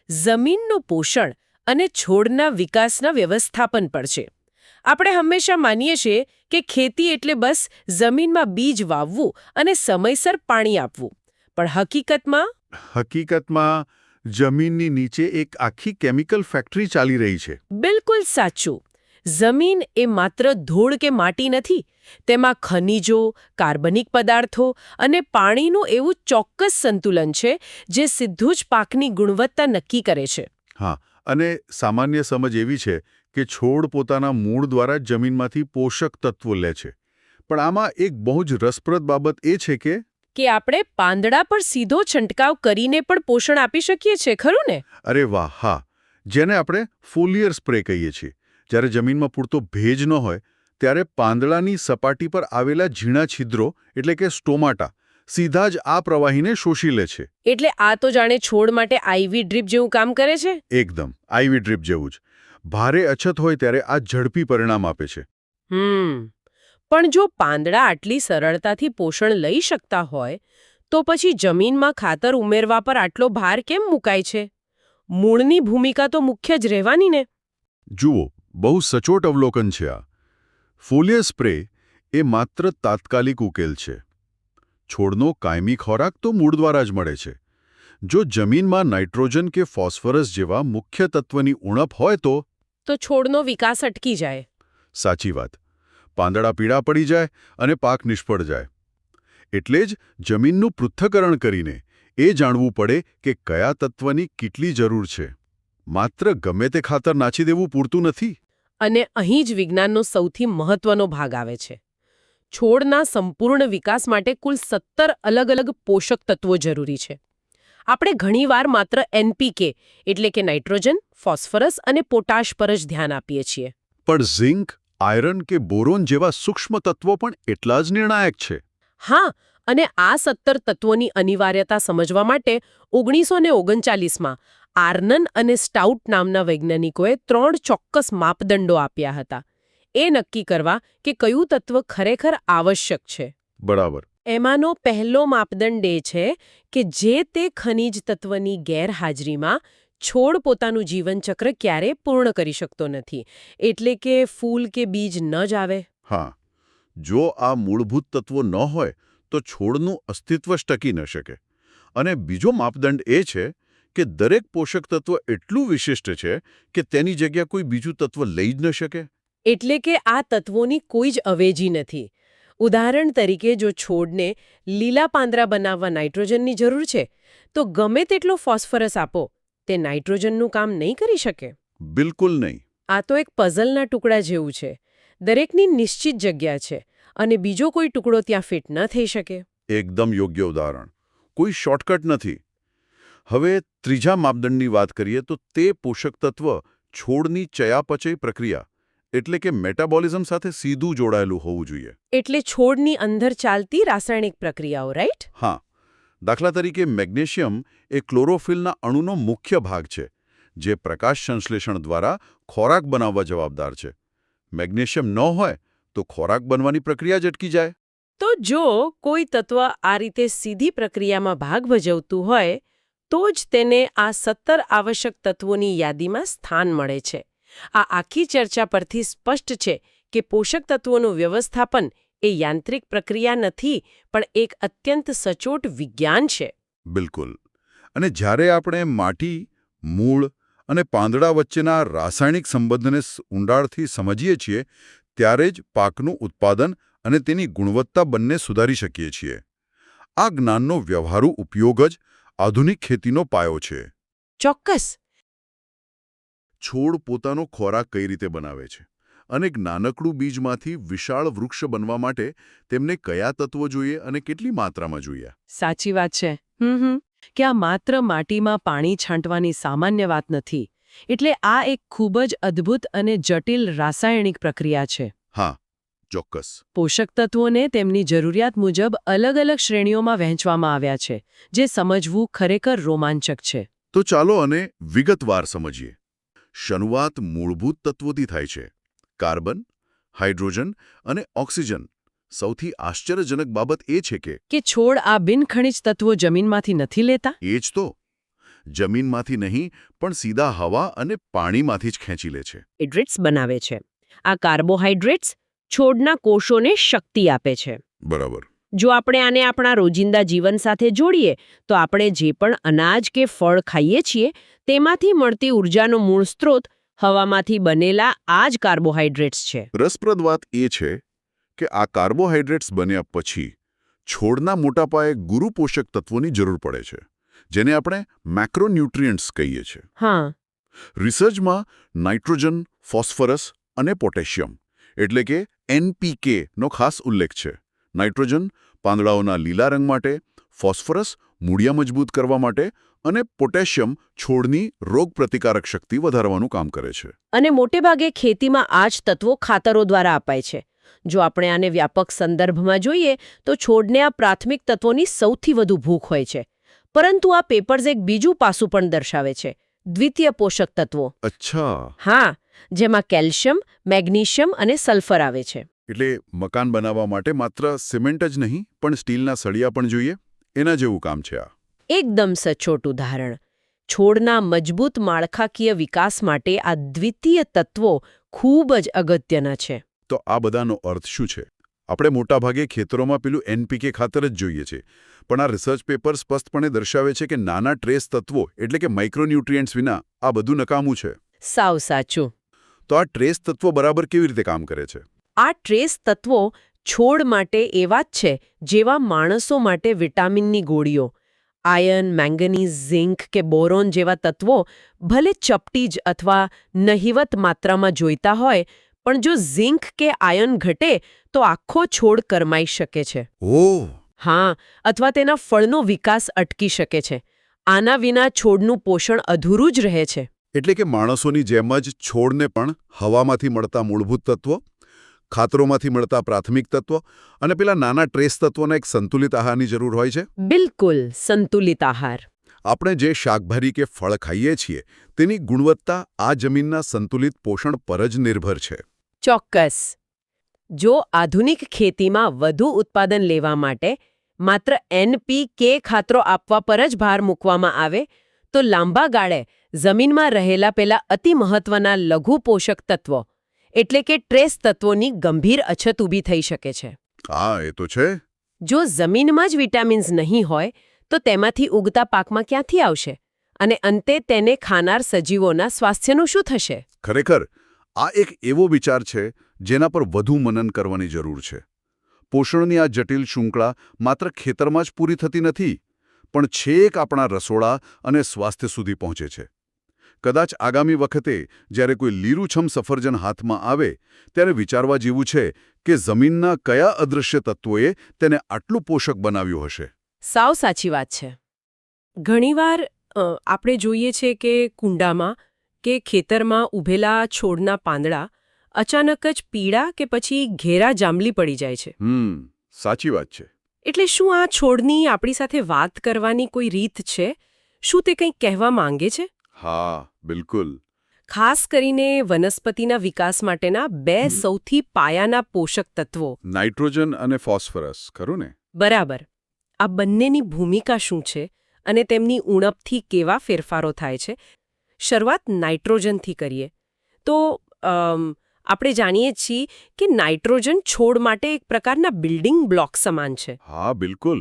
જમીનનું પોષણ અને છોડના વિકાસના વ્યવસ્થાપન પર છે. આપણે હંમેશા માનીએ છીએ કે ખેતી એટલે બસ જમીનમાં બીજ વાવવું અને સમયસર પાણી આપવું. પણ હકીકતમાં જમીનની નીચે એક આખી કેમિકલ ફેક્ટરી ચાલી રહી છે. બિલકુલ સાચું. જમીન એ માત્ર ધૂળ કે માટી નથી. તેમાં ખનિજો, કાર્બનિક પદાર્થો અને પાણીનું એવું ચોક્કસ સંતુલન છે જે સીધું જ પાકની ગુણવત્તા નક્કી કરે છે. હા, અને સામાન્ય સમજ એવી છે કે છોડ પોતાના મૂળ દ્વારા જમીનમાંથી પોષક તત્વો લે છે. પણ આમાં એક બહુ જ રસપ્રદ બાબત એ છે કે આપણે પાંદડા પર સીધો છંટકાવ કરીને પણ પોષણ આપી શકીએ છીએ, ખરું ને? અરે વાહ, હા, જેને આપણે ફોલિયર સ્પ્રે કહીએ છીએ. જ્યારે જમીનમાં પૂરતો ભેજ ન હોય ત્યારે પાંદડાની સપાટી પર આવેલા ઝીણા છિદ્રો એટલે કે સ્ટોમાટા સીધા જ આ પ્રવાહીને શોષી લે છે. એટલે આ તો જાણે છોડ માટે આઈવી ડ્રીપ જેવું કામ કરે છે. એકદમ આઈવી ડ્રીપ જેવું જ. ભારે અછત હોય ત્યારે આ ઝડપી પરિણામ આપે છે. પણ જો પાંદડા આટલી સરળતાથી પોષણ લઈ શકતા હોય તો પછી જમીનમાં ખાતર ઉમેરવા પર આટલો ભાર કેમ મુકાય છે? મૂળની ભૂમિકા તો મુખ્ય જ રહેવાની ને. જુઓ, બહુ સચોટ અવલોકન છે આ. ફોલિયર સ્પ્રે એ માત્ર તાત્કાલિક ઉકેલ છે. છોડનો કાયમી ખોરાક તો મૂળ દ્વારા જ મળે છે. જો જમીનમાં નાઇટ્રોજન કે ફોસ્ફરસ જેવા મુખ્ય તત્વની ઉણપ હોય તો છોડનો વિકાસ અટકી જાય. સાચી વાત. પાંદડા પીળા પડી જાય અને પાક નિષ્ફળ જાય. એટલે જ જમીનનું પૃથ્થકરણ કરીને એ જાણવું પડે કે કયા તત્વની કેટલી જરૂર છે. માત્ર ગમે તે ખાતર નાખી દેવું પૂરતું નથી. અને અહીં જ વિજ્ઞાનનો સૌથી મહત્વનો ભાગ આવે છે. છોડના સંપૂર્ણ વિકાસ માટે કુલ 17 અલગ અલગ પોષક તત્વો જરૂરી છે. આપણે ઘણીવાર માત્ર NPK એટલે કે નાઇટ્રોજન, ફોસ્ફરસ અને પોટાશ પર જ ધ્યાન આપીએ છીએ. પણ ઝિંક, આયરન કે બોરોન જેવા સૂક્ષ્મ તત્વો પણ એટલા જ નિર્ણાયક છે. હા, અને આ 17 તત્વોની અનિવાર્યતા સમજવા માટે 1939માં આર્નન અને સ્ટાઉટ નામના વૈજ્ઞાનિકોએ 3 ચોક્કસ માપદંડો આપ્યા હતા. એ નક્કી કરવા કે કયું તત્વ ખરેખર આવશ્યક છે. બરાબર. એમાંનો પહેલો માપદંડ એ છે કે જે તે ખનિજ તત્વની ગેરહાજરીમાં છોડ પોતાનું જીવનચક્ર ક્યારેય પૂર્ણ કરી શકતો નથી. એટલે કે ફૂલ કે બીજ ન જ આવે. હા, જો આ મૂળભૂત તત્વો ન હોય તો છોડનું અસ્તિત્વ જ ટકી ન શકે. અને બીજો માપદંડ એ છે કે દરેક પોષક તત્વ એટલું વિશિષ્ટ છે કે તેની જગ્યા કોઈ બીજું તત્વ લઈ જ ન શકે. એટલે કે આ તત્વોની કોઈ જ અવેજી નથી. ઉદાહરણ તરીકે જો છોડને લીલા પાંદડા બનાવવા નાઇટ્રોજનની જરૂર છે તો ગમે તેટલો ફોસ્ફરસ આપો, તે નાઇટ્રોજનનું કામ નહીં કરી શકે. બિલકુલ નહીં. આ તો એક પઝલના ટુકડા જેવું છે. દરેકની નિશ્ચિત જગ્યા છે અને બીજો કોઈ ટુકડો ત્યાં ફિટ ન થઈ શકે. એકદમ યોગ્ય ઉદાહરણ. કોઈ શોર્ટકટ નથી. હવે ત્રીજા માપદંડની વાત કરીએ તો તે પોષક તત્વ છોડની ચયાપચય પ્રક્રિયા એટલે કે મેટાબોલિઝમ સાથે સીધું જોડાયેલું હોવું જોઈએ. એટલે છોડની અંદર ચાલતી રાસાયણિક પ્રક્રિયાઓ, રાઈટ? હા. દાખલા તરીકે મેગ્નેશિયમ એ ક્લોરોફિલના અણુનો મુખ્ય ભાગ છે, જે પ્રકાશ સંશ્લેષણ દ્વારા ખોરાક બનાવવા જવાબદાર છે. મેગ્નેશિયમ ન હોય તો ખોરાક બનવાની પ્રક્રિયા જ અટકી જાય. તો જો કોઈ તત્વ આ રીતે સીધી પ્રક્રિયામાં ભાગ ભજવતું હોય તો જ તેને આ 17 આવશ્યક તત્વોની યાદીમાં સ્થાન મળે છે. આ આખી ચર્ચા પરથી સ્પષ્ટ છે કે પોષક તત્વોનું વ્યવસ્થાપન એ યાંત્રિક પ્રક્રિયા નથી પણ એક અત્યંત સચોટ વિજ્ઞાન છે. બિલકુલ. અને જ્યારે આપણે માટી, મૂળ અને પાંદડા વચ્ચેના રાસાયણિક સંબંધને ઊંડાણથી સમજીએ છીએ ત્યારે જ પાકનું ઉત્પાદન અને તેની ગુણવત્તા બંને સુધારી શકીએ છીએ. આ જ્ઞાનનો વ્યવહારુ ઉપયોગ જ આધુનિક ખેતીનો પાયો છે. ચોક્કસ. છોડ પોતાનો ખોરાક કઈ રીતે બનાવે છે અને એક નાનકડું બીજમાંથી વિશાળ વૃક્ષ બનવા માટે તેમને કયા તત્વો જોઈએ અને કેટલી માત્રામાં જોઈએ? સાચી વાત છે. કે આ માત્ર માટીમાં પાણી છાંટવાની સામાન્ય વાત નથી. એટલે આ એક ખૂબ જ અદ્ભુત અને જટિલ રાસાયણિક પ્રક્રિયા છે. હા, ચોક્કસ. પોષક તત્વોને તેમની જરૂરિયાત મુજબ અલગ અલગ શ્રેણીઓમાં વહેંચવામાં આવ્યા છે, જે સમજવું ખરેખર રોમાંચક છે. તો ચાલો આને વિગતવાર સમજીએ. શરૂઆત મૂળભૂત તત્વોથી થાય છે. કાર્બન, હાઇડ્રોજન અને ઓક્સિજન. સૌથી આશ્ચર્યજનક બાબત એ છે કે છોડ આ બિનખનિજ તત્વો જમીનમાંથી નથી લેતા. એ જ તો. જમીનમાંથી નહીં પણ સીધા હવા અને પાણીમાંથી જ ખેંચી લે છે. હાઇડ્રેટ્સ બનાવે છે. આ કાર્બોહાઈડ્રેટ્સ છોડના કોષોને શક્તિ આપે છે. બરાબર. જો આપણે આને આપણા રોજિંદા જીવન સાથે જોડીએ તો આપણે જે પણ અનાજ કે ફળ ખાઈએ છીએ તેમાંથી મળતી ઉર્જાનો મૂળ સ્ત્રોત હવામાંથી બનેલા આ જ કાર્બોહાઈડ્રેટ્સ છે. રસપ્રદ વાત એ છે કે આ કાર્બોહાઈડ્રેટ્સ બન્યા પછી છોડના મોટા પાયે ગુરુ પોષક તત્વોની જરૂર પડે છે, જેને આપણે મેક્રોન્યુટ્રિયન્ટ્સ કહીએ છીએ. હા. રિસર્ચમાં નાઇટ્રોજન, ફોસ્ફરસ અને પોટેશિયમ એટલે કે NPK નો ખાસ ઉલ્લેખ છે. નાઇટ્રોજન પાંદડાઓના લીલા રંગ માટે, ફોસ્ફરસ મૂળિયા મજબૂત કરવા માટે અને પોટેશિયમ છોડની રોગપ્રતિકારક શક્તિ વધારવાનું કામ કરે છે. અને મોટેભાગે ખેતીમાં આ જ તત્વો ખાતરો દ્વારા અપાય છે. જો આપણે આને વ્યાપક સંદર્ભમાં જોઈએ તો છોડને આ પ્રાથમિક તત્વોની સૌથી વધુ ભૂખ હોય છે. પરંતુ આ પેપર્સ એક બીજું પાસું પણ દર્શાવે છે, દ્વિતીય પોષક તત્વો. અચ્છા. હા, જેમાં કેલ્શિયમ, મેગ્નેશિયમ અને સલ્ફર આવે છે. એટલે મકાન બનાવવા માટે માત્ર સિમેન્ટ જ નહીં પણ સ્ટીલના સળિયા પણ જોઈએ, એના જેવું કામ છે આ. એકદમ સચોટ ઉદાહરણ. છોડના મજબૂત માળખાકીય વિકાસ માટે આ દ્વિતીય તત્વો ખૂબ જ અગત્યના છે. તો આ બધાનો અર્થ શું છે? આપણે મોટાભાગે ખેતરોમાં પેલું NPK ખાતર જ જોઈએ છે, પણ આ રિસર્ચ પેપર સ્પષ્ટપણે દર્શાવે છે કે નાના ટ્રેસ તત્વો એટલે કે માઇક્રોન્યુટ્રિયન્ટ્સ વિના આ બધું નકામું છે. સાવ સાચું. તો આ ટ્રેસ તત્વો બરાબર કેવી રીતે કામ કરે છે? આ ટ્રેસ તત્વો છોડ માટે એવા જ છે જેવા માણસો માટે વિટામિનની ગોળીઓ. આયર્ન, મેંગનીઝ, ઝિંક કે બોરોન જેવા તત્વો ભલે ચપટી જ અથવા નહિવત માત્રામાં જોઈતા હોય, પણ જો ઝિંક કે આયર્ન ઘટે તો આખો છોડ કરમાઈ શકે છે. ઓહ! હા, અથવા તેના ફળનો વિકાસ અટકી શકે છે. આના વિના છોડનું પોષણ અધૂરું જ રહે છે. એટલે કે માણસોની જેમ જ છોડને પણ હવામાંથી મળતા મૂળભૂત તત્વો, ખાતરોમાંથી મળતા પ્રાથમિક તત્વો અને પેલા નાના ટ્રેસ તત્વોના એક સંતુલિત આહારની જરૂર હોય છે. બિલકુલ, સંતુલિત આહાર. આપણે જે શાકભાજી કે ફળ ખાઈએ છીએ તેની ગુણવત્તા આ જમીનના સંતુલિત પોષણ પર જ નિર્ભર છે. ચોક્કસ. જો આધુનિક ખેતીમાં વધુ ઉત્પાદન લેવા માટે માત્ર NPK ખાતરો આપવા પર જ ભાર મૂકવામાં આવે તો લાંબા ગાળે જમીનમાં રહેલા પેલા અતિ મહત્વના લઘુ પોષક તત્વો એટલે કે ટ્રેસ તત્વોની ગંભીર અછત ઊભી થઈ શકે છે. હા, એ તો છે. જો જમીનમાં જ વિટામિન્સ નહીં હોય તો તેમાંથી ઉગતા પાકમાં ક્યાંથી આવશે? અને અંતે તેને ખાનાર સજીવોના સ્વાસ્થ્યનું શું થશે? ખરેખર આ એક એવો વિચાર છે જેના પર વધુ મનન કરવાની જરૂર છે. પોષણની આ જટિલ શૃંખલા માત્ર ખેતરમાં જ પૂરી થતી નથી, પણ છેક આપણા રસોડા અને સ્વાસ્થ્ય સુધી પહોંચે છે. કદાચ આગામી વખતે જ્યારે કોઈ લીલુંછમ સફરજન હાથમાં આવે ત્યારે વિચારવા જેવું છે કે જમીનના કયા અદૃશ્ય તત્વોએ તેને આટલું પોષક બનાવ્યું હશે. સાવ સાચી વાત છે. ઘણીવાર આપણે જોઈએ છે કે કુંડામાં કે ખેતરમાં ઊભેલા છોડના પાંદડા અચાનક જ પીળા કે પછી ઘેરા જાંબલી પડી જાય છે. સાચી વાત છે. એટલે શું આ છોડની આપણી સાથે વાત કરવાની કોઈ રીત છે? શું તે કંઈક કહેવા માંગે છે? હા, બિલકુલ. ખાસ કરીને વનસ્પતિના વિકાસ માટેના બે સૌથી પાયાના પોષક તત્વો નાઇટ્રોજન અને ફોસ્ફરસ, ખરું ને? બરાબર. આ બંનેની ભૂમિકા શું છે અને તેમની ઉણપથી કેવા ફેરફારો થાય છે? શરૂઆત નાઇટ્રોજનથી કરીએ તો આપણે જાણીએ છીએ કે નાઇટ્રોજન છોડ માટે એક પ્રકારના બિલ્ડિંગ બ્લોક સમાન છે. હા, બિલકુલ.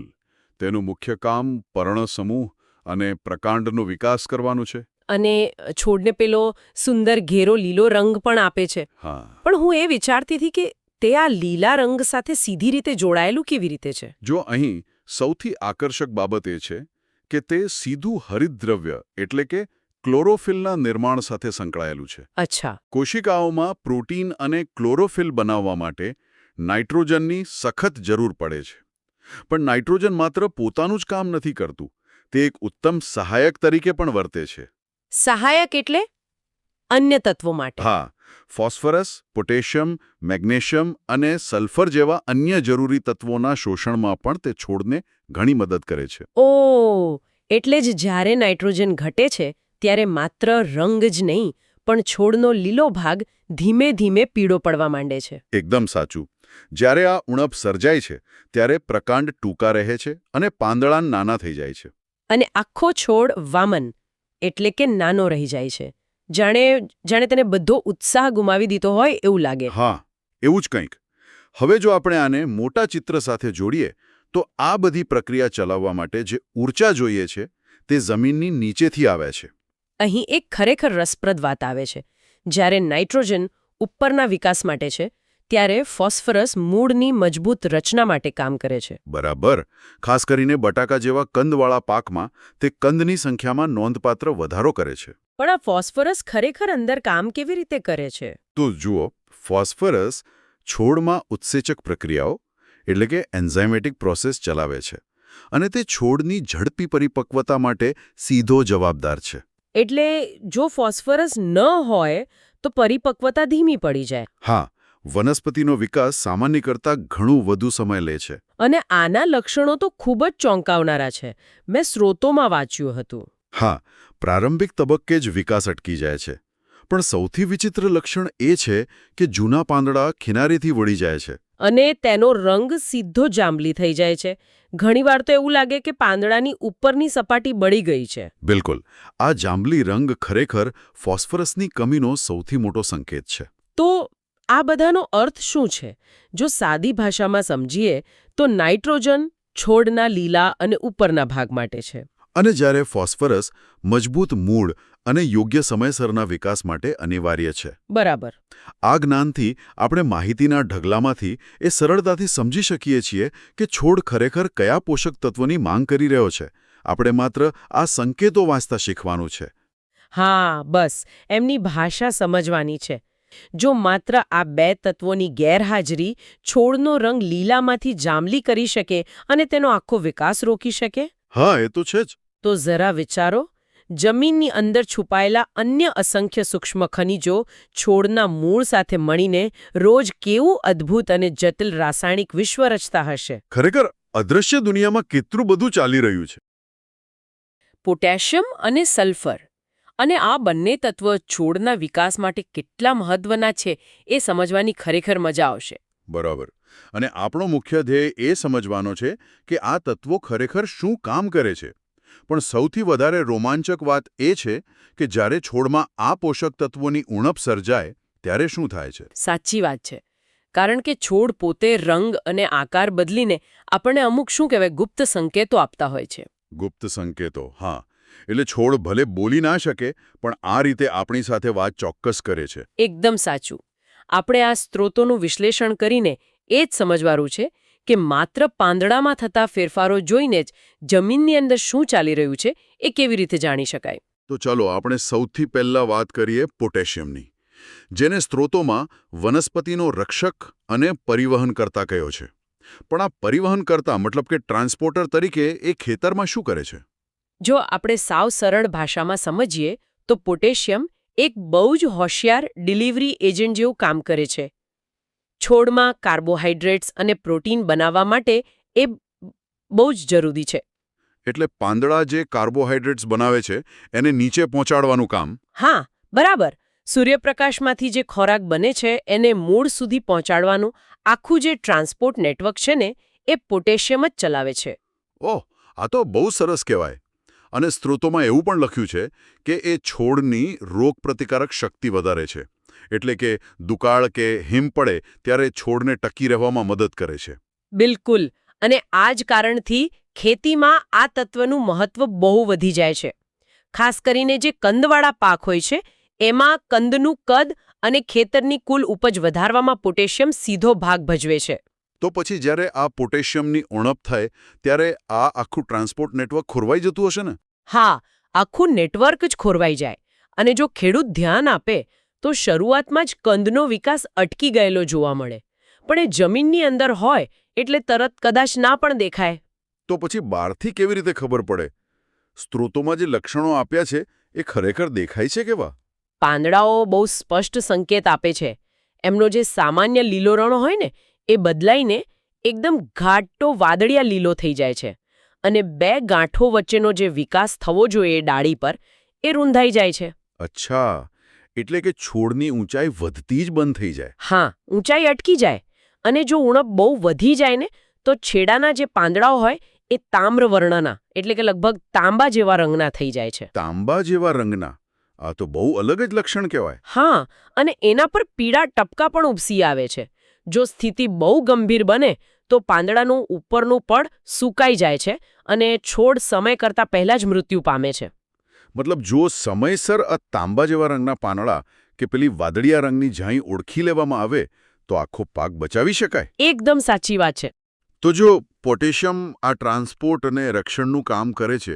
તેનું મુખ્ય કામ પર્ણસમૂહ અને પ્રકાંડનો વિકાસ કરવાનું છે. અને છોડને પેલો સુંદર ઘેરો લીલો રંગ પણ આપે છે. હા. પણ હું એ વિચારતી હતી કે તે આ લીલા રંગ સાથે સીધી રીતે જોડાયેલું કેવી રીતે છે? જો અહીં સૌથી આકર્ષક બાબત એ છે કે તે સીધું હરિતદ્રવ્ય એટલે કે ક્લોરોફિલના નિર્માણ સાથે સંકળાયેલું છે. અચ્છા. કોશિકાઓમાં પ્રોટીન અને ક્લોરોફિલ બનાવવા માટે નાઇટ્રોજનની સખત જરૂર પડે છે. પણ નાઇટ્રોજન માત્ર પોતાનું જ કામ નથી કરતું, તે એક ઉત્તમ સહાયક તરીકે પણ વર્તે છે. સહાયક એટલે અન્ય તત્વો માટે? હા, ફોસ્ફરસ, પોટેશિયમ, મેગ્નેશિયમ અને સલ્ફર જેવા અન્ય જરૂરી તત્વોના શોષણમાં પણ તે છોડને ઘણી મદદ કરે છે. ઓહ, એટલે જ જ્યારે નાઇટ્રોજન ઘટે છે ત્યારે માત્ર રંગ જ નહીં પણ છોડનો લીલો ભાગ ધીમે ધીમે પીળો પડવા માંડે છે. એકદમ સાચું. જ્યારે આ ઉણપ સર્જાય છે ત્યારે પ્રકાંડ ટૂંકા રહે છે અને પાંદડા નાના થઈ જાય છે. અને આખો છોડ વામન એટલે કે નાનો રહી જાય છે. જાણે તેને બધો ઉત્સાહ ગુમાવી દીધો હોય એવું લાગે. હા, એવું જ કંઈક. હવે જો આપણે આને મોટા ચિત્ર સાથે જોડીએ તો આ બધી પ્રક્રિયા ચલાવવા માટે જે ઊર્જા જોઈએ છે તે જમીનની નીચેથી આવે છે. અહીં એક ખરેખર રસપ્રદ વાત આવે છે. જ્યારે નાઇટ્રોજન ઉપરના વિકાસ માટે છે, ત્યારે ફોસ્ફરસ મૂળની મજબૂત રચના માટે કામ કરે છે. બરાબર. ખાસ કરીને બટાકા જેવા કંદવાળા પાકમાં તે કંદની સંખ્યામાં નોંધપાત્ર વધારો કરે છે. પણ આ ફોસ્ફરસ ખરેખર અંદર કામ કેવી રીતે કરે છે? તો જુઓ, ફોસ્ફરસ છોડમાં ઉત્સેચક પ્રક્રિયાઓ એટલે કે એન્ઝાઇમેટિક પ્રોસેસ ચલાવે છે અને તે છોડની ઝડપી પરિપક્વતા માટે સીધો જવાબદાર છે. એટલે જો ફોસ્ફરસ ન હોય તો પરિપક્વતા ધીમી પડી જાય. હા, વનસ્પતિનો વિકાસ સામાન્ય કરતાં ઘણું વધુ સમય લે છે. અને આના લક્ષણો તો ખૂબ જ ચોંકાવનારા છે. મેં સ્રોતોમાં વાંચ્યું હતું. હા, પ્રારંભિક તબક્કે જ વિકાસ અટકી જાય છે. પણ સૌથી વિચિત્ર લક્ષણ એ છે કે જૂના પાંદડા કિનારેથી વળી જાય છે. અને તેનો રંગ સીધો જાંબલી થઈ જાય છે. ઘણીવાર તો એવું લાગે કે પાંદડાની ઉપરની સપાટી બળી ગઈ છે. બિલકુલ. આ જાંબલી રંગ ખરેખર ફોસ્ફરસની કમીનો સૌથી મોટો સંકેત છે. તો આ બધાનો અર્થ શું છે? જો સાદી ભાષામાં સમજીએ તો નાઇટ્રોજન છોડના લીલા અને ઉપરના ભાગ માટે છે. અને જ્યારે ફોસ્ફરસ મજબૂત મૂળ અને યોગ્ય સમયસરના વિકાસ માટે અનિવાર્ય છે. બરાબર. આ જ્ઞાનથી આપણે માહિતીના ઢગલામાંથી એ સરળતાથી સમજી શકીએ છીએ કે છોડ ખરેખર કયા પોષક તત્વોની માંગ કરી રહ્યો છે. આપણે માત્ર આ સંકેતો વાંચતા શીખવાનું છે. હા, બસ એમની ભાષા સમજવાની છે. જો માત્ર આ બે તત્વોની ગેરહાજરી છોડનો રંગ લીલામાંથી જાંબલી કરી શકે અને તેનો આખો વિકાસ રોકી શકે? હા, એ તો છે જ. તો જરા વિચારો, જમીનની અંદર છુપાયેલા અન્ય અસંખ્ય સૂક્ષ્મ ખનિજો છોડના મૂળ સાથે મળીને રોજ કેવું અદ્ભુત અને જટિલ રાસાયણિક વિશ્વ રચતા હશે. ખરેખર અદૃશ્ય દુનિયામાં કેટલું બધું ચાલી રહ્યું છે. પોટેશિયમ અને સલ્ફર અને આ બંને તત્વ છોડના વિકાસ માટે કેટલા મહત્વના છે એ સમજવાની ખરેખર મજા આવશે. બરાબર. અને આપણો મુખ્ય ધ્યેય એ સમજવાનો છે કે આ તત્વો ખરેખર શું કામ કરે છે. પણ સૌથી વધારે રોમાંચક વાત એ છે કે જ્યારે છોડમાં આ પોષક તત્વોની ઉણપ સર્જાય ત્યારે શું થાય છે. સાચી વાત છે. કારણ કે છોડ પોતે રંગ અને આકાર બદલીને આપણને અમુક ગુપ્ત સંકેતો આપતા હોય છે. ગુપ્ત સંકેતો. હા, એટલે છોડ ભલે બોલી ના શકે પણ આ રીતે આપણી સાથે વાત ચોક્કસ કરે છે. એકદમ સાચું. આપણે આ સ્ત્રોતોનું વિશ્લેષણ કરીને એ જ સમજવાનું છે કે માત્ર પાંદડામાં થતા ફેરફારો જોઈને જ જમીનની અંદર શું ચાલી રહ્યું છે એ કેવી રીતે જાણી શકાય. તો ચાલો આપણે સૌથી પહેલા વાત કરીએ પોટેશિયમની, જેને સ્ત્રોતોમાં વનસ્પતિનો રક્ષક અને પરિવહનકર્તા કહ્યો છે. પણ આ પરિવહનકર્તા મતલબ કે ટ્રાન્સપોર્ટર તરીકે એ ખેતરમાં શું કરે છે? જો આપણે સાવ સરળ ભાષામાં સમજીએ તો પોટેશિયમ એક બહુ જ હોશિયાર ડિલિવરી એજન્ટ જેવું કામ કરે છે. છોડમાં કાર્બોહાઈડ્રેટ્સ અને પ્રોટીન બનાવવા માટે એ બહુ જ જરૂરી છે. એટલે પાંદડા જે કાર્બોહાઈડ્રેટ્સ બનાવે છે એને નીચે પહોંચાડવાનું કામ. હા, બરાબર. સૂર્યપ્રકાશમાંથી જે ખોરાક બને છે એને મૂળ સુધી પહોંચાડવાનું આખું જે ટ્રાન્સપોર્ટ નેટવર્ક છે ને એ પોટેશિયમ જ ચલાવે છે. ઓહ, આ તો બહુ સરસ કહેવાય. અને સ્ત્રોતોમાં એવું પણ લખ્યું છે કે એ છોડની રોગપ્રતિકારક શક્તિ વધારે છે. એટલે કે દુકાળ કે હિમ પડે ત્યારે છોડને ટકી રહેવામાં મદદ કરે છે. બિલકુલ. અને આ જ કારણથી ખેતીમાં આ તત્વનું મહત્વ બહુ વધી જાય છે. ખાસ કરીને જે કંદવાળા પાક હોય છે એમાં કંદનું કદ અને ખેતરની કુલ ઉપજ વધારવામાં પોટેશિયમ સીધો ભાગ ભજવે છે. તો પછી જ્યારે આ પોટેશિયમની ઉણપ થાય ત્યારે આ આખું ટ્રાન્સપોર્ટ નેટવર્ક ખોરવાઈ જતું હશે ને? હા, આખું નેટવર્ક જ ખોરવાઈ જાય. અને જો ખેડૂત ધ્યાન આપે તો શરૂઆતમાં જ કંદનો વિકાસ અટકી ગયેલો જોવા મળે. પણ એ જમીનની અંદર હોય એટલે તરત કદાચ ના પણ દેખાય. તો પછી બહારથી કેવી રીતે ખબર પડે? સ્ત્રોતોમાં જે લક્ષણો આપ્યા છે એ ખરેખર દેખાય છે કેવા? પાંદડાઓ બહુ સ્પષ્ટ સંકેત આપે છે. એમનો જે સામાન્ય લીલો રંગ હોય ને એ બદલાઈને એકદમ ઘાટો વાદળિયા લીલો થઈ જાય છે. અને બે ગાંઠો વચ્ચેનો જે વિકાસ થવો જોઈએ ડાળી પર એ રૂંધાઈ જાય છે. અચ્છા, એટલે કે છોડની ઊંચાઈ વધતી જ બંધ થઈ જાય. હા, ઊંચાઈ અટકી જાય. અને જો ઉણપ બહુ વધી જાય ને તો છેડાના જે પાંદડાઓ હોય એ તામ્રવર્ણના એટલે કે લગભગ તાંબા જેવા રંગના થઈ જાય છે. તાંબા જેવા રંગના આ તો બહુ અલગ જ લક્ષણ કહેવાય. હા, અને એના પર પીળા ટપકા પણ ઉપસી આવે છે. જો સ્થિતિ બહુ ગંભીર બને તો પાંદડાનું ઉપરનું પડ સૂકાઈ જાય છે અને છોડ સમય કરતાં પહેલા જ મૃત્યુ પામે છે. મતલબ જો સમયસર આ તાંબા જેવા રંગના પાંદડા કે પેલી વાદળિયા રંગની ઝાંઈ ઓળખી લેવામાં આવે તો આખો પાક બચાવી શકાય. એકદમ સાચી વાત છે. તો જો પોટેશિયમ આ ટ્રાન્સપોર્ટ અને રક્ષણનું કામ કરે છે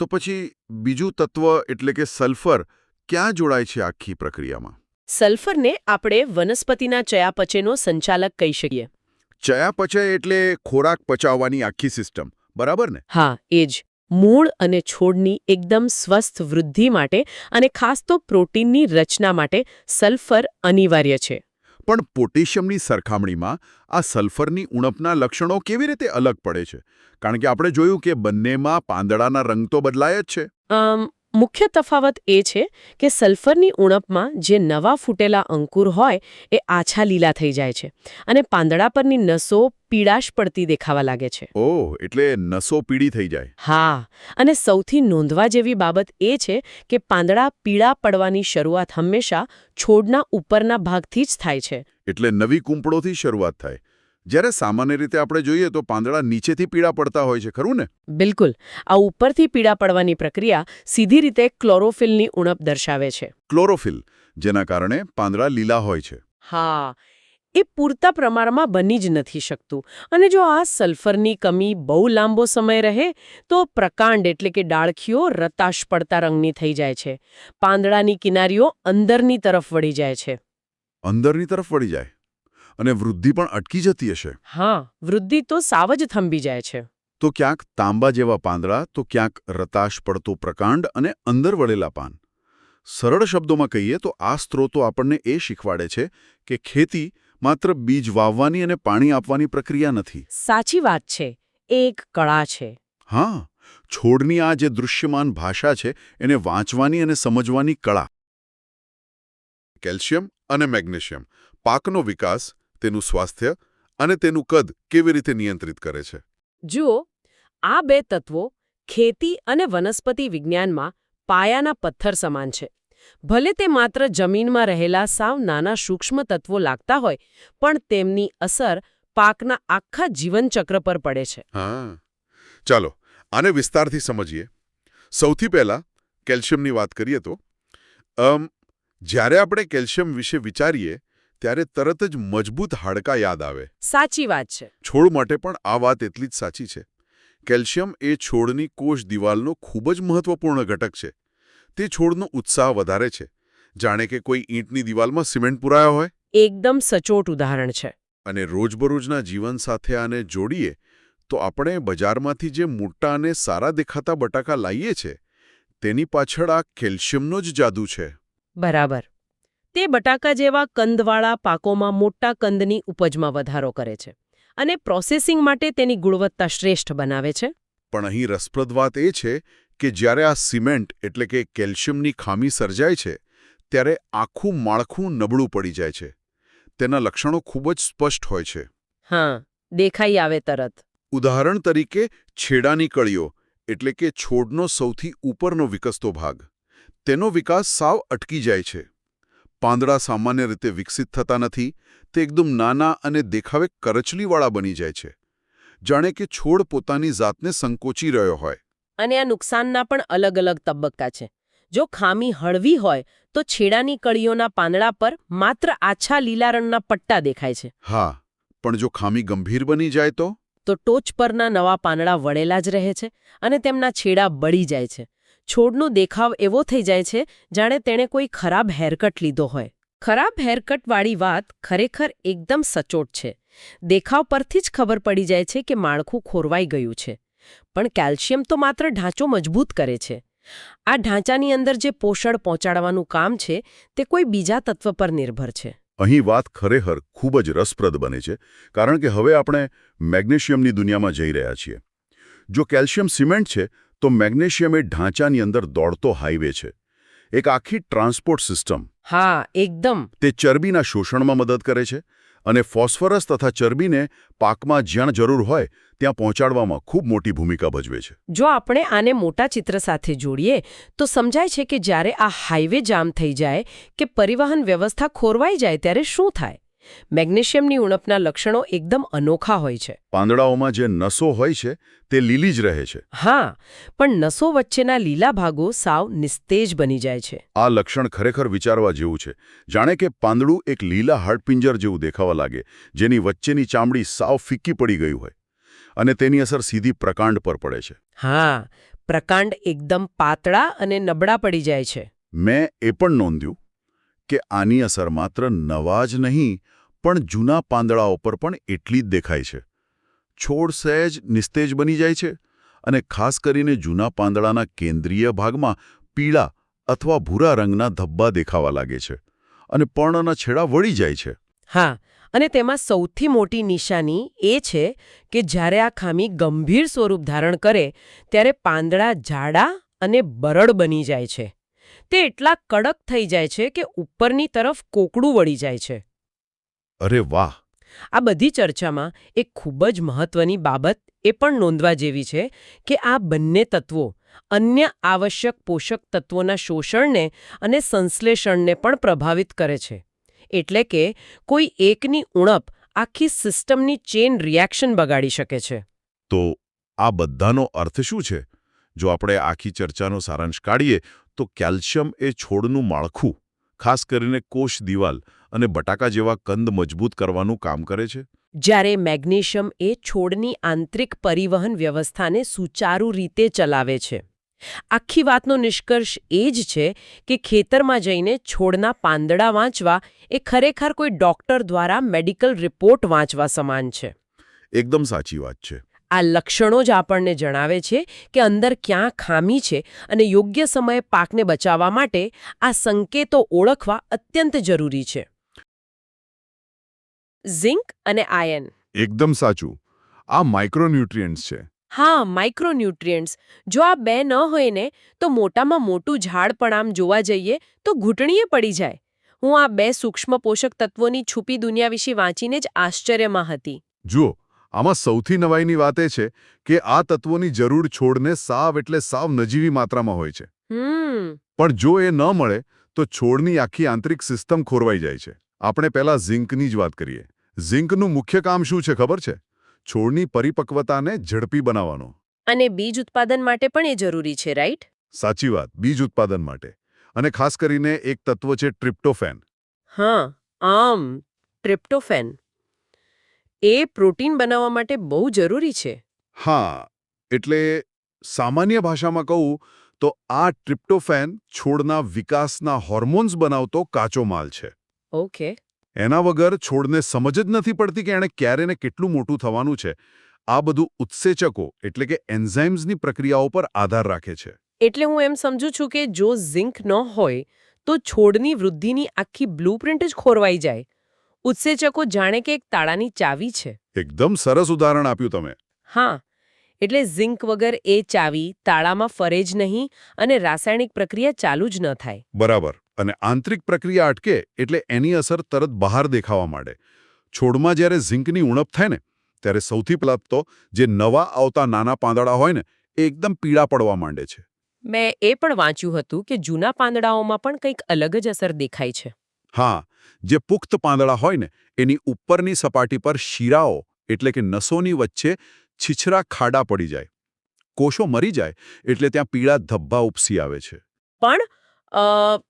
તો પછી બીજું તત્વ એટલે કે સલ્ફર ક્યાં જોડાય છે આખી પ્રક્રિયામાં? સલ્ફરને આપણે વનસ્પતિના ચયાપચયનો સંચાલક કહી શકીએ. ચયાપચય એટલે ખોરાક પચાવવાની આખી સિસ્ટમ, બરાબર ને? હા, એ જ. મૂળ અને છોડની એકદમ સ્વસ્થ વૃદ્ધિ માટે અને ખાસ તો પ્રોટીનની રચના માટે સલ્ફર અનિવાર્ય છે. પણ પોટેશિયમની સરખામણીમાં આ સલ્ફરની ઉણપના લક્ષણો કેવી રીતે અલગ પડે છે? કારણ કે આપણે જોયું કે બંનેમાં પાંદડાના રંગ તો બદલાય જ છે. મુખ્ય તફાવત એ છે કે સલ્ફરની ઉણપમાં જે નવા ફૂટેલા અંકુર હોય એ આછા લીલા થઈ જાય છે અને પાંદડા પરની નસો પીળાશ પડતી દેખાવા લાગે છે. ઓહ, એટલે નસો પીળી થઈ જાય. હા, અને સૌથી નોંધવા જેવી બાબત એ છે કે પાંદડા પીળા પડવાની શરૂઆત હંમેશા છોડના ઉપરના ભાગથી જ થાય છે. એટલે નવી કૂંપળોથી શરૂઆત થાય. જ્યારે સામાન્ય રીતે આપણે જોઈએ તો પાંદડા નીચેથી પીળા પડતા હોય છે, ખરું ને? બિલકુલ. આ ઉપરથી પીળા પડવાની પ્રક્રિયા સીધી રીતે ક્લોરોફિલની ઉણપ દર્શાવે છે. ક્લોરોફિલ, જેના કારણે પાંદડા લીલા હોય છે. હા, એ પૂરતા પ્રમાણમાં બની જ નથી શકતું. અને જો આ સલ્ફરની કમી બહુ લાંબો સમય રહે તો પ્રકાંડ એટલે કે ડાળખીઓ રતાશ પડતા રંગની થઈ જાય છે. પાંદડાની કિનારીઓ અંદરની તરફ વળી જાય છે. અંદરની તરફ વળી જાય અને વૃદ્ધિ પણ અટકી જતી હશે. હા, વૃદ્ધિ તો સાવ જ થંભી જાય છે. તો ક્યાંક તાંબા જેવા પાંદડા તો ક્યાંક રતાશ પડતો પ્રકાંડ અને અંદર વળેલા પાન. સરળ શબ્દોમાં કહીએ તો આ સ્ત્રોતો આપણને એ શીખવાડે છે કે ખેતી માત્ર બીજ વાવવાની અને પાણી આપવાની પ્રક્રિયા નથી. સાચી વાત છે. એ એક કળા છે. હા, છોડની આ જે દૃશ્યમાન ભાષા છે એને વાંચવાની અને સમજવાની કળા. કેલ્શિયમ અને મેગ્નેશિયમ પાકનો વિકાસ, તેનું સ્વાસ્થ્ય અને તેનું કદ કેવી રીતે નિયંત્રિત કરે છે? જુઓ, આ બે તત્વો ખેતી અને વનસ્પતિ વિજ્ઞાનમાં પાયાના પથ્થર સમાન છે. ભલે તે માત્ર જમીનમાં રહેલા સાવ નાના સૂક્ષ્મ તત્વો લાગતા હોય, પણ તેમની અસર પાકના આખા જીવનચક્ર પર પડે છે. હા, ચાલો આને વિસ્તારથી સમજીએ. સૌથી પહેલા કેલ્શિયમની વાત કરીએ તો જ્યારે આપણે કેલ્શિયમ વિશે વિચારીએ ત્યારે તરત જ મજબૂત હાડકાં યાદ આવે. સાચી વાત છે. છોડ માટે પણ આ વાત એટલી જ સાચી છે. કેલ્શિયમ એ છોડની કોષ દિવાલનો ખૂબ જ મહત્વપૂર્ણ ઘટક છે. તે છોડનો ઉત્સાહ વધારે છે, જાણે કે કોઈ ઈંટની દિવાલમાં સિમેન્ટ પુરાયો હોય. એકદમ સચોટ ઉદાહરણ છે. અને રોજબરોજના જીવન સાથે આને જોડીએ તો આપણે બજારમાંથી જે મોટા અને સારા દેખાતા બટાકા લાવીએ છીએ તેની પાછળ આ કેલ્શિયમનો જ જાદુ છે. બરાબર. તે બટાકા જેવા કંદવાળા પાકોમાં મોટા કંદની ઉપજમાં વધારો કરે છે અને પ્રોસેસિંગ માટે તેની ગુણવત્તા શ્રેષ્ઠ બનાવે છે. પણ અહીં રસપ્રદ વાત એ છે કે જ્યારે આ સિમેન્ટ એટલે કે કેલ્શિયમની ખામી સર્જાય છે ત્યારે આખું માળખું નબળું પડી જાય છે. તેના લક્ષણો ખૂબ જ સ્પષ્ટ હોય છે. હા, દેખાઈ આવે તરત. ઉદાહરણ તરીકે છેડાની કળીઓ એટલે કે છોડનો સૌથી ઉપરનો વિકસતો ભાગ. તેનો વિકાસ સાવ અટકી જાય છે. પાંદડા સામાન્ય રીતે વિકસિત થતા નથી. તે એકદમ નાના અને દેખાવે કરચલીવાળા બની જાય છે, જાણે કે છોડ પોતાની જાતને સંકોચી રહ્યો હોય. અને આ નુકસાનના પણ અલગ અલગ તબક્કા છે. જો ખામી હળવી હોય તો છેડાની કળીઓના પાંદડા પર માત્ર આછા લીલા રંગના પટ્ટા દેખાય છે. હા, પણ જો ખામી ગંભીર બની જાય તો ટોચ પરના નવા પાંદડા વળેલા જ રહે છે અને તેમના છેડા બળી જાય છે. છોડનો દેખાવ એવો થઈ જાય છે જાણે તેણે કોઈ ખરાબ હેરકટ લીધો હોય. ખરાબ હેરકટવાળી વાત ખરેખર એકદમ સચોટ છે. દેખાવ પરથી જ ખબર પડી જાય છે કે માળખું ખોરવાઈ ગયું છે. પણ કેલ્શિયમ તો માત્ર ઢાંચો મજબૂત કરે છે. આ ઢાંચાની અંદર જે પોષણ પહોંચાડવાનું કામ છે તે કોઈ બીજા તત્વ પર નિર્ભર છે. અહીં વાત ખરેખર ખૂબ જ રસપ્રદ બને છે, કારણ કે હવે આપણે મેગ્નેશિયમની દુનિયામાં જઈ રહ્યા છીએ. જો કેલ્શિયમ સિમેન્ટ છે તો મેગ્નેશિયમ એ ઢાંચાની અંદર દોડતો હાઈવે છે, એક આખી ટ્રાન્સપોર્ટ સિસ્ટમ. હા, એકદમ. તે ચરબીના શોષણમાં મદદ કરે છે અને ફોસ્ફરસ તથા ચરબીને પાકમાં જ્યાં જરૂર હોય ત્યાં પહોંચાડવામાં ખૂબ મોટી ભૂમિકા ભજવે છે. જો આપણે આને મોટા ચિત્ર સાથે જોડીએ તો સમજાય છે કે જ્યારે આ હાઈવે જામ થઈ જાય કે પરિવહન વ્યવસ્થા ખોરવાઈ જાય ત્યારે શું થાય. મેગ્નેશિયમની ઉણપના લક્ષણો એકદમ અનોખા હોય છે. પાંદડાઓમાં જે નસો હોય છે તે લીલી જ રહે છે. હા, પણ નસો વચ્ચેના લીલા ભાગો સાવ નિસ્તેજ બની જાય છે. આ લક્ષણ ખરેખર વિચારવા જેવું છે. જાણે કે પાંદડું એક લીલા હાડપિંજર જેવું દેખાવા લાગે, જેની વચ્ચેની ચામડી સાવ ફીક્કી પડી ગઈ હોય. અને તેની અસર સીધી પ્રકાંડ પર પડે છે. હા, પ્રકાંડ એકદમ પાતળા અને નબળા પડી જાય છે. મેં એ પણ નોંધ્યું કે આની અસર માત્ર નવા જ નહીં પણ જૂના પાંદડાઓ પર પણ એટલી જ દેખાય છે. છોડ સહેજ નિસ્તેજ બની જાય છે અને ખાસ કરીને જૂના પાંદડાના કેન્દ્રીય ભાગમાં પીળા અથવા ભૂરા રંગના ધબ્બા દેખાવા લાગે છે અને પર્ણના છેડા વળી જાય છે. હા, અને તેમાં સૌથી મોટી નિશાની એ છે કે જ્યારે આ ખામી ગંભીર સ્વરૂપ ધારણ કરે ત્યારે પાંદડા જાડા અને બરડ બની જાય છે. તે એટલા કડક થઈ જાય છે કે ઉપરની તરફ કોકડું વળી જાય છે. અરે વાહ! આ બધી ચર્ચામાં એક ખૂબ જ મહત્વની બાબત એ પણ નોંધવા જેવી છે કે આ બંને તત્વો અન્ય આવશ્યક પોષક તત્વોના શોષણને અને સંશ્લેષણને પણ પ્રભાવિત કરે છે. એટલે કે કોઈ એકની ઉણપ આખી સિસ્ટમની ચેઇન રિએક્શન બગાડી શકે છે. તો આ બધાનો અર્થ શું છે? જો આપણે આખી ચર્ચાનો સારાંશ કાઢીએ તો કેલ્શિયમ એ છોડનું માળખું, ખાસ કરીને કોષ દિવાલ અને બટાકા જેવા કંદ મજબૂત કરવાનું કામ કરે છે. જ્યારે મેગ્નેશિયમ એ છોડની આંતરિક પરિવહન વ્યવસ્થાને સુચારુ રીતે ચલાવે છે. આખી વાતનો નિષ્કર્ષ એ જ છે કે ખેતરમાં જઈને છોડના પાંદડા વાંચવા એ ખરેખર કોઈ ડોક્ટર દ્વારા મેડિકલ રિપોર્ટ વાંચવા સમાન છે. એકદમ સાચી વાત છે. આ લક્ષણો જ આપણને જણાવે છે કે અંદર ક્યાં ખામી છે અને યોગ્ય સમયે પાકને બચાવવા માટે આ સંકેતો ઓળખવા અત્યંત જરૂરી છે. ઝિંક અને આયર્ન. એકદમ સાચું. આ માઇક્રોન્યુટ્રિયન્ટ્સ છે. હા, માઇક્રોન્યુટ્રિયન્ટ્સ. જો આ બે ન હોય ને તો મોટામાં મોટું ઝાડ પણ આમ જોવા જઈએ તો ઘૂંટણીએ પડી જાય. હું આ બે સૂક્ષ્મ પોષક તત્વોની છુપી દુનિયા વિશે વાંચીને જ આશ્ચર્યમાં હતી. જુઓ, આમાં સૌથી નવાઈની વાત એ છે કે આ તત્વોની જરૂર છોડને સાવ એટલે સાવ નજીવી માત્રામાં હોય છે. પણ જો એ ન મળે તો છોડની આખી આંતરિક સિસ્ટમ ખોરવાઈ જાય છે. આપણે પહેલા ઝિંકની જ વાત કરીએ. ઝિંકનું મુખ્ય કામ શું છે ખબર છે? છોડની પરિપક્વતાને ઝડપી બનાવવાનો. અને બીજ ઉત્પાદન માટે પણ એ જરૂરી છે, રાઈટ? સાચી વાત, બીજ ઉત્પાદન માટે. અને ખાસ કરીને એક તત્વ છે ટ્રિપ્ટોફેન. હા, ટ્રિપ્ટોફેન. એ પ્રોટીન બનાવવા માટે બહુ જરૂરી છે. હા, એટલે સામાન્ય ભાષામાં કહું તો આ ટ્રિપ્ટોફેન છોડના વિકાસના હોર્મોન્સ બનાવતો કાચો માલ છે. ઓકે. એના વગર છોડને સમજ જ નથી પડતી કે એણે ક્યારે ને કેટલું મોટું થવાનું છે. આ બધું ઉત્સેચકો એટલે કે એન્ઝાઇમ્સની પ્રક્રિયાઓ પર આધાર રાખે છે. એટલે હું એમ સમજુ છું કે જો ઝિંક ન હોય તો છોડની વૃદ્ધિની આખી બ્લુપ્રિન્ટ જ ખોરવાઈ જાય. ઉત્સેચકો જાણે કે એક તાળાની ચાવી છે. એકદમ સરસ ઉદાહરણ આપ્યું તમે. હા, એટલે ઝિંક વગર એ ચાવી તાળામાં ફરે જ નહીં અને રાસાયણિક પ્રક્રિયા ચાલુ જ ન થાય. બરાબર. અને આંતરિક પ્રક્રિયા અટકે એટલે એની અસર તરત બહાર દેખાવા માંડે. છોડમાં જ્યારે ઝિંકની ઉણપ થાય ને ત્યારે સૌથી પહેલાં તો જે નવા આવતા નાના પાંદડા હોય ને એ એકદમ પીળા પડવા માંડે છે. મેં એ પણ વાંચ્યું હતું કે જૂના પાંદડાઓમાં પણ કંઈક અલગ જ અસર દેખાય છે. હા, જે પુખ્ત પાંદડા હોય ને એની ઉપરની સપાટી પર શીરાઓ એટલે કે નસોની વચ્ચે છીછરા ખાડા પડી જાય. કોષો મરી જાય એટલે ત્યાં પીળા ધબ્બા ઉપસી આવે છે. પણ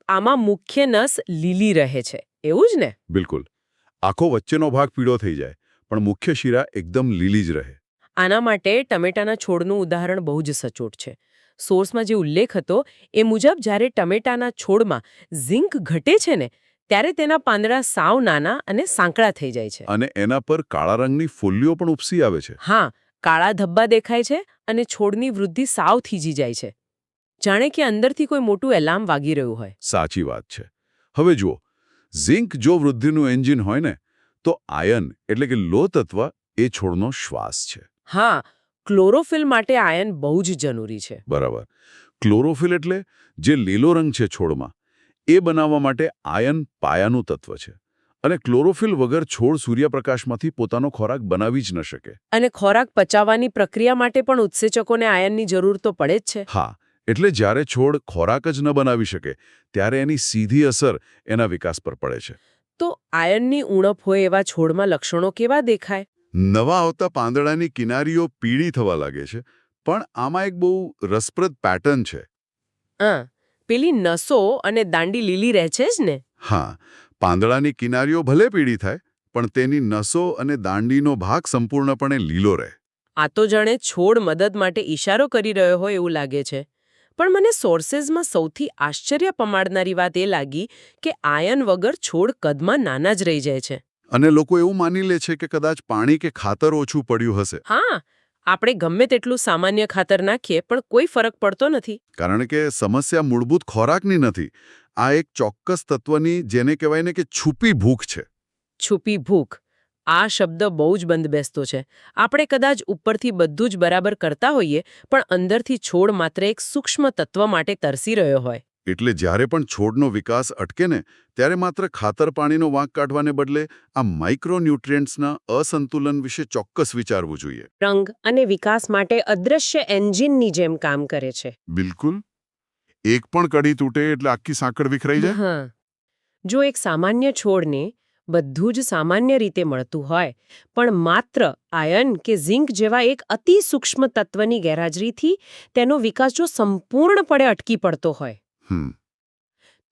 આમાં મુખ્ય નસ લીલી રહે છે, એવું જ ને? બિલકુલ. આખો વચ્ચેનો ભાગ પીળો થઈ જાય પણ મુખ્ય શીરા એકદમ લીલી જ રહે. આના માટે ટમેટાના છોડનું ઉદાહરણ બહુ જ સચોટ છે. સોર્સમાં જે ઉલ્લેખ હતો એ મુજબ જ્યારે ટમેટાના છોડમાં ઝિંક ઘટે છે ને ત્યારે તેના પાંદડા સાવ નાના અને સાંકડા થઈ જાય છે. અને એના પર કાળા રંગની ફોલ્લીઓ પણ ઉપસી આવે છે. હા, કાળા ધબ્બા દેખાય છે અને છોડની વૃદ્ધિ સાવ થીજી જાય છે. જાણે કે અંદરથી કોઈ મોટું એલાર્મ વાગી રહ્યું હોય. સાચી વાત છે. હવે જુઓ, ઝિંક જો વૃદ્ધિનું એન્જિન હોય ને તો આયર્ન એટલે કે લોહ તત્વ એ છોડનો શ્વાસ છે. હા, ક્લોરોફિલ માટે આયર્ન બહુ જ જરૂરી છે. બરાબર. ક્લોરોફિલ એટલે જે લીલો રંગ છે છોડમાં એ બનાવવા માટે આયર્ન પાયાનું તત્વ છે. અને ક્લોરોફિલ વગર છોડ સૂર્યપ્રકાશમાંથી પોતાનો ખોરાક બનાવી જ ન શકે. અને ખોરાક પચાવવાની પ્રક્રિયા માટે પણ ઉત્સેચકોને આયનની જરૂર તો પડે જ છે. હા, એટલે જ્યારે છોડ ખોરાક જ ન બનાવી શકે ત્યારે એની સીધી અસર એના વિકાસ પર પડે છે. તો આયનની ઉણપ હોય એવા છોડમાં લક્ષણો કેવા દેખાય? નવા આવતા પાંદડાની કિનારીઓ પીળી થવા લાગે છે, પણ આમાં એક બહુ રસપ્રદ પેટર્ન છે. પેલી નસો અને દાંડી લીલી રહે છે જ ને? હા, પાંદડાની કિનારીઓ ભલે પીળી થાય, પણ તેની નસો અને દાંડીનો ભાગ સંપૂર્ણપણે લીલો રહે. આ તો જાણે છોડ મદદ માટે ઈશારો કરી રહ્યો હોય એવું લાગે છે. પણ મને સોર્સેસમાં સૌથી આશ્ચર્ય પમાડનારી વાત એ લાગી કે આયન વગર છોડ કદમાં નાના જ રહી જાય છે. અને લોકો એવું માની લે છે કે કદાચ પાણી કે ખાતર ઓછું પડ્યું હશે. હા, આપણે ગમે તેટલું સામાન્ય ખાતર નાખીએ પણ કોઈ ફરક પડતો નથી. કારણ કે સમસ્યા મૂળભૂત ખોરાકની નથી. આ એક ચોક્કસ તત્વની, જેને કહેવાય ને કે છુપી ભૂખ છે. છુપી ભૂખ. આ શબ્દ બહુ જ બંધબેસતો છે. આપણે કદાચ ઉપરથી બધું જ બરાબર કરતા હોઈએ, પણ અંદરથી છોડ માત્ર એક સૂક્ષ્મ તત્વ માટે તરસી રહ્યો હોય. એટલે જ્યારે પણ છોડનો વિકાસ અટકે ને, ત્યારે માત્ર ખાતર પાણીનો વાંક કાઢવાને બદલે આ માઇક્રોન્યુટ્રિયન્ટ્સના અસંતુલન વિશે ચોક્કસ વિચારવું જોઈએ. રંગ અને વિકાસ માટે અદૃશ્ય એન્જિનની જેમ કામ કરે છે. બિલકુલ. એક પણ કડી તૂટે એટલે આખી સાંકળ વિખરાઈ જાય. હા. જો એક સામાન્ય છોડને બધું જ સામાન્ય રીતે મળતું હોય, પણ માત્ર આયન કે ઝિંક જેવા એક અતિ સૂક્ષ્મ તત્વની ગેરહાજરીથી તેનો વિકાસ જો સંપૂર્ણપણે અટકી પડતો હોય,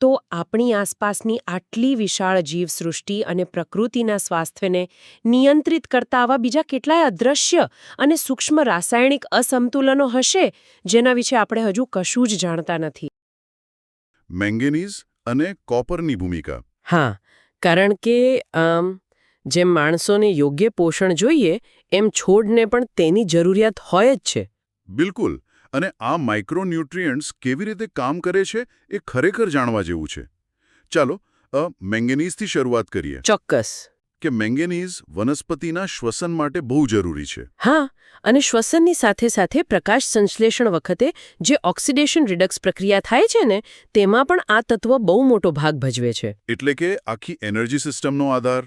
તો આપણી આસપાસની આટલી વિશાળ જીવસૃષ્ટિ અને પ્રકૃતિના સ્વાસ્થ્યને નિયંત્રિત કરતા આવા બીજા કેટલાય અદૃશ્ય અને સૂક્ષ્મ રાસાયણિક અસંતુલનો હશે, જેના વિશે આપણે હજુ કશું જ જાણતા નથી. મેંગેનીઝ અને કોપરની ભૂમિકા. હા, કારણ કે જેમ માણસોને યોગ્ય પોષણ જોઈએ, એમ છોડને પણ તેની જરૂરિયાત હોય જ છે. બિલકુલ. અને આ માઇક્રોન્યુટ્રિયન્ટ્સ કેવી રીતે કામ કરે છે એ ખરેખર જાણવા જેવું છે. ચાલો મેંગેનીઝથી શરૂઆત કરીએ. ચોક્કસ. કે મેંગેનીઝ વનસ્પતિના શ્વસન માટે બહુ જરૂરી છે. હા, અને શ્વસનની સાથે સાથે પ્રકાશ સંશ્લેષણ વખતે જે ઓક્સિડેશન રિડક્સ પ્રક્રિયા થાય છે ને, તેમાં પણ આ તત્વ બહુ મોટો ભાગ ભજવે છે. એટલે કે આખી એનર્જી સિસ્ટમનો આધાર.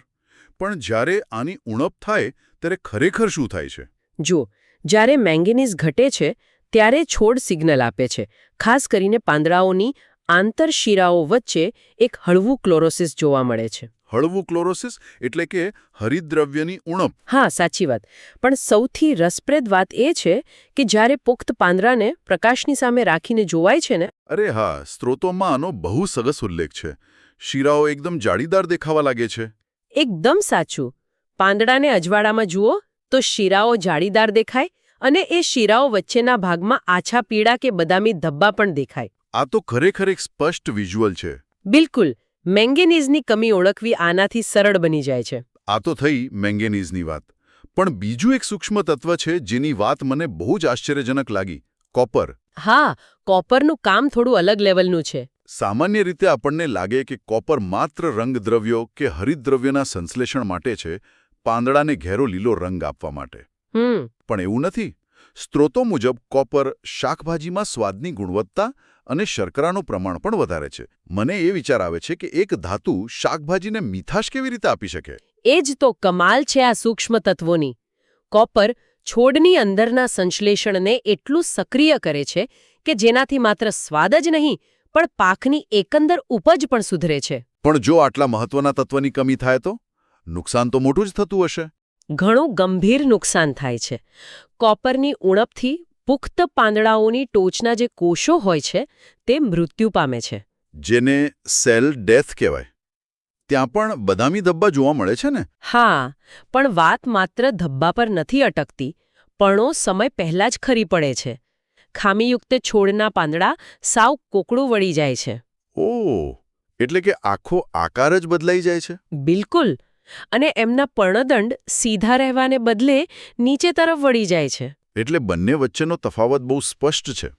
પણ જ્યારે આની ઉણપ થાય ત્યારે ખરેખર શું થાય છે? જો, જ્યારે મેંગેનીઝ ઘટે છે, ત્યારે છોડ સિગ્નલ આપે છે. ખાસ કરીને પાંદડાઓની આંતરશિરાઓ વચ્ચે એક હળવું ક્લોરોસિસ જોવા મળે છે. હળવું ક્લોરોસિસ એટલે કે હરિતદ્રવ્યની ઉણપ. હા, સાચી વાત. પણ સૌથી રસપ્રદ વાત એ છે કે જ્યારે પુખ્ત પાંદડાને પ્રકાશની સામે રાખીને જોવાય છે ને... અરે હા, સ્ત્રોતોમાં આનો બહુ સરસ ઉલ્લેખ છે. શિરાઓ એકદમ જાળીદાર દેખાવા લાગે છે. એકદમ સાચું. પાંદડાને અજવાળામાં જુઓ તો શિરાઓ જાળીદાર દેખાય, અને એ શિરાઓ વચ્ચેના ભાગમાં આછા પીળા કે બદામી ધબ્બા પણ દેખાય. આ તો ખરેખર એક સ્પષ્ટ વિઝ્યુઅલ છે. બિલકુલ. મેંગેનીઝની કમી ઓળખવી આનાથી સરળ બની જાય છે. આ તો થઈ મેંગેનીઝની વાત. પણ બીજું એક સૂક્ષ્મ તત્વ છે જેની વાત મને બહુ જ આશ્ચર્યજનક લાગી: કોપર. હા, કોપરનું કામ થોડું અલગ લેવલનું છે. સામાન્ય રીતે આપણને લાગે કે કોપર માત્ર રંગદ્રવ્યો કે હરિતદ્રવ્યના સંશ્લેષણ માટે છે, પાંદડાને ઘેરો લીલો રંગ આપવા માટે. પણ એવું નથી. સ્ત્રોતો મુજબ કોપર શાકભાજીમાં સ્વાદની ગુણવત્તા અને શર્કરાનું પ્રમાણ પણ વધારે છે. મને એ વિચાર આવે છે કે એક ધાતુ શાકભાજીને મીઠાશ કેવી રીતે આપી શકે? એ જ તો કમાલ છે આ સૂક્ષ્મ તત્વોની. કોપર છોડની અંદરના સંશ્લેષણને એટલું સક્રિય કરે છે કે જેનાથી માત્ર સ્વાદ જ નહીં, પણ પાકની એકંદર ઉપજ પણ સુધરે છે. પણ જો આટલા મહત્વના તત્વની કમી થાય તો નુકસાન તો મોટું જ થતું હશે. ઘણું ગંભીર નુકસાન થાય છે. કોપરની ઉણપથી પુખ્ત પાંદડાઓની ટોચના જે કોષો હોય છે તે મૃત્યુ પામે છે. જેને સેલ ડેથ કહેવાય. ત્યાં પણ બદામી ધબ્બા જોવા મળે છે ને? હા, પણ વાત માત્ર ધબ્બા પર નથી અટકતી. પણો સમય પહેલા જ ખરી પડે છે. ખામીયુક્ત છોડના પાંદડા સાવ કોકડું વળી જાય છે. ઓહ, એટલે કે આખો આકાર જ બદલાઈ જાય છે? બિલકુલ. અને એમના પર્ણદંડ સીધા રહેવાને બદલે નીચે તરફ વળી જાય છે. એટલે બંને વચ્ચેનો તફાવત બહુ સ્પષ્ટ છે.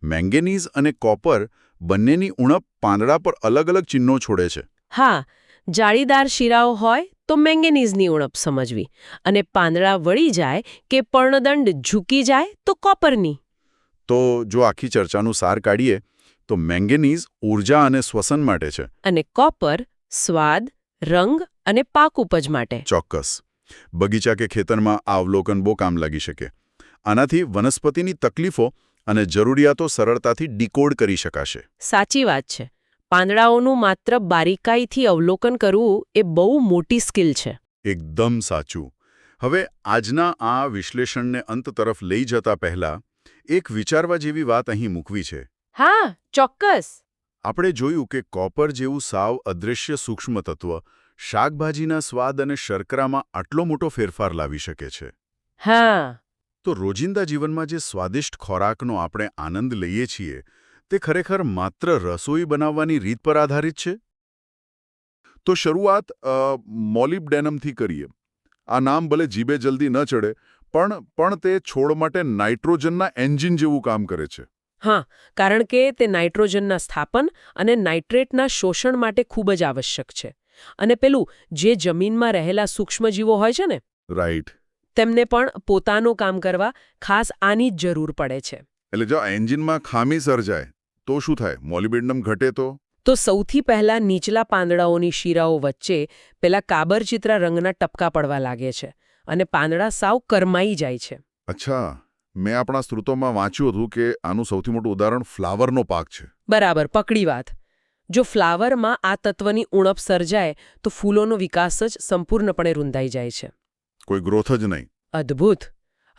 મેંગેનીઝ અને કોપર બંનેની ઉણપ પાંદડા પર અલગ અલગ ચિહ્નો છોડે છે. હા, જાળીદાર શિરાઓ હોય તો મેંગેનીઝની ઉણપ સમજવી, અને પાંદડા વળી જાય કે પર્ણદંડ ઝૂકી જાય તો કોપરની. તો જો આખી ચર્ચાનું સાર કાઢીએ તો મેંગેનીઝ ઊર્જા અને શ્વસન માટે છે, અને કોપર સ્વાદ, રંગ અને પાક ઉપજ માટે. ચોક્કસ. બગીચા કે ખેતરમાં આ અવલોકન બહુ કામ લાગી શકે. આનાથી વનસ્પતિની તકલીફો અને જરૂરિયાતો સરળતાથી ડીકોડ કરી શકાશે. સાચી વાત છે. પાંદડાઓનું માત્ર બારીકાઈથી અવલોકન કરવું એ બહુ મોટી સ્કિલ છે. એકદમ સાચું. હવે આજના આ વિશ્લેષણને અંત તરફ લઈ જતા પહેલા એક વિચારવા જેવી વાત અહીં મૂકવી છે. હા, ચોક્કસ. આપણે જોયું કે કોપર જેવું સાવ અદૃશ્ય સૂક્ષ્મ તત્વ શાકભાજીના સ્વાદ અને શર્કરામાં આટલો મોટો ફેરફાર લાવી શકે છે. હા. તો રોજિંદા જીવનમાં જે સ્વાદિષ્ટ ખોરાકનો આપણે આનંદ લઈએ છીએ તે ખરેખર માત્ર રસોઈ બનાવવાની રીત પર આધારિત છે? તો શરૂઆત મોલિબ્ડેનમથી કરીએ. આ નામ ભલે જીભે જલ્દી ન ચડે, પણ તે છોડ માટે નાઇટ્રોજનના એન્જિન જેવું કામ કરે છે. હા, કારણ કે તે નાઇટ્રોજનના સ્થાપન અને નાઇટ્રેટના શોષણ માટે ખૂબ જ આવશ્યક છે. અને પેલું જે જમીનમાં રહેલા સૂક્ષ્મજીવો હોય છે ને, રાઈટ. તેમને પણ પોતાનું કામ કરવા ખાસ આની જ જરૂર પડે છે. એટલે જો એન્જિનમાં ખામી સર્જાય તો શું થાય? મોલિબ્ડેનમ ઘટે તો સૌથી પહેલા નીચલા પાંદડાઓની શીરાઓ વચ્ચે પેલા કાબરચિત્રા રંગના ટપકા પડવા લાગે છે અને પાંદડા સાવ કરમાઈ જાય છે. અચ્છા, મેં આપણા સ્ત્રોતોમાં વાંચ્યું હતું કે આનું સૌથી મોટું ઉદાહરણ ફ્લાવરનો પાક છે. બરાબર, પકડી વાત. જો ફ્લાવરમાં આ તત્વની ઉણપ સર્જાય તો ફૂલોનો વિકાસ જ સંપૂર્ણપણે રૂંધાઈ જાય છે. કોઈ ગ્રોથ જ નહીં. અદ્ભુત.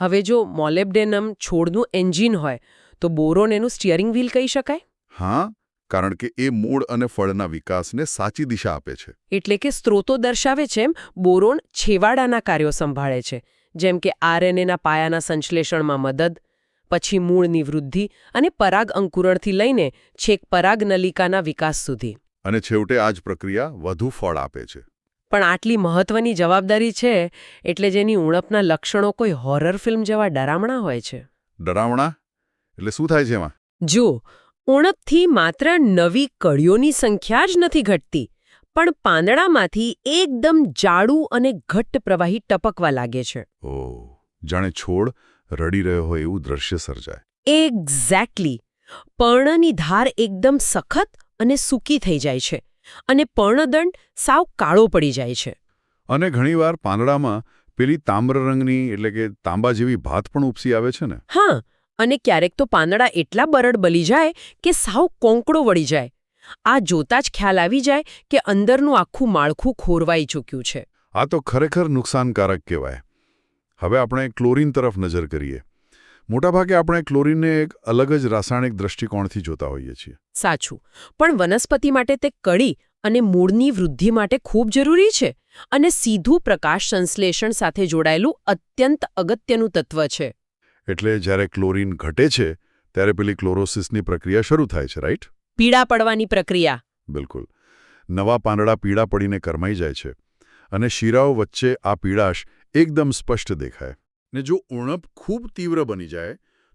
હવે જો મોલેબ્ડેનમ છોડનું એન્જિન હોય તો બોરોન એનું સ્ટિયરિંગ વ્હીલ કહી શકાય? હા, કારણ કે એ મૂળ અને ફળના વિકાસને સાચી દિશા આપે છે. એટલે કે સ્ત્રોતો દર્શાવે છે એમ બોરોન છેવાડાના કાર્યો સંભાળે છે, જેમ કે આરએનએના પાયાના સંશ્લેષણમાં મદદ, પછી મૂળની વૃદ્ધિ અને પરાગ અંકુરણથી લઈને છેક પરાગનલિકાના વિકાસ સુધી. અને છેવટે આ જ પ્રક્રિયા વધુ ફળ આપે છે. પણ આટલી મહત્વની જવાબદારી છે એટલે જેની ઉણપના લક્ષણો કોઈ હોરર ફિલ્મ જેવા ડરામણા હોય છે. ડરામણા? એટલે શું થાય છે એમાં? જો ઉણપથી માત્ર નવી કળીઓની સંખ્યા જ નથી ઘટતી, પણ પાંદડામાંથી એકદમ જાડું અને ઘટ્ટ પ્રવાહી ટપકવા લાગે છે. ઓહ, જાણે છોડ રડી રહ્યો હોય એવું દ્રશ્ય સર્જાય. એક્ઝેક્ટલી. પર્ણની ધાર એકદમ સખત અને સૂકી થઈ જાય છે અને પર્ણદંડ સાવ કાળો પડી જાય છે. અને ઘણીવાર પાંદડામાં પેલી તામ્ર રંગની એટલે કે તાંબા જેવી ભાત પણ ઉપસી આવે છે ને? હા, અને ક્યારેક તો પાંદડા એટલા બરડ બળી જાય કે સાવ કોંકડો વળી જાય. આ જોતા જ ખ્યાલ આવી જાય કે અંદરનું આખું માળખું ખોરવાઈ ચૂક્યું છે. આ તો ખરેખર નુકસાનકારક કહેવાય. હવે આપણે ક્લોરીન તરફ નજર કરીએ. મોટાભાગે આપણે ક્લોરીનને એક અલગ જ રાસાયણિક દૃષ્ટિકોણથી જોતા હોઈએ છીએ. સાચું, પણ વનસ્પતિ માટે તે કળી અને મૂળની વૃદ્ધિ માટે ખૂબ જરૂરી છે અને સીધું પ્રકાશ સંશ્લેષણ સાથે જોડાયેલું અત્યંત અગત્યનું તત્વ છે. એટલે જ્યારે ક્લોરીન ઘટે છે ત્યારે પેલી ક્લોરોસિસની પ્રક્રિયા શરૂ થાય છે, રાઈટ? પીળા પડવાની પ્રક્રિયા. બિલકુલ. નવા પાંદડા પીળા પડીને કરમાઈ જાય છે અને શીરાઓ વચ્ચે આ પીળાશ એકદમ સ્પષ્ટ દેખાય. ને જો ઉણપ ખૂબ તીવ્ર બની જાય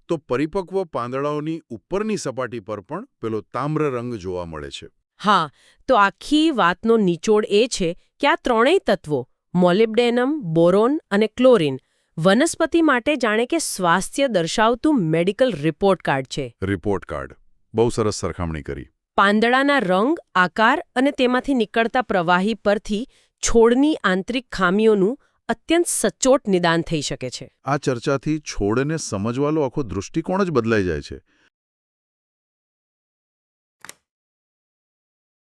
તો પરિપક્વ પાંદડાઓની ઉપરની સપાટી પર પણ પેલો તામ્ર રંગ જોવા મળે છે. હા, તો આખી વાતનો નિચોડ એ છે કે આ ત્રણેય તત્વો મોલિબ્ડેનમ, બોરોન અને ક્લોરીન વનસ્પતિ માટે જાણે કે સ્વાસ્થ્ય દર્શાવતું મેડિકલ રિપોર્ટ કાર્ડ છે. Report card. બહુ સરસ સરખામણી કરી. પાંદડાના રંગ, આકાર અને તેમાંથી નીકળતા પ્રવાહી પરથી છોડની આંતરિક ખામીઓનું અત્યંત સચોટ નિદાન થઈ શકે છે. આ ચર્ચાથી છોડને સમજવાનો આખો દૃષ્ટિકોણ જ બદલાઈ જાય છે.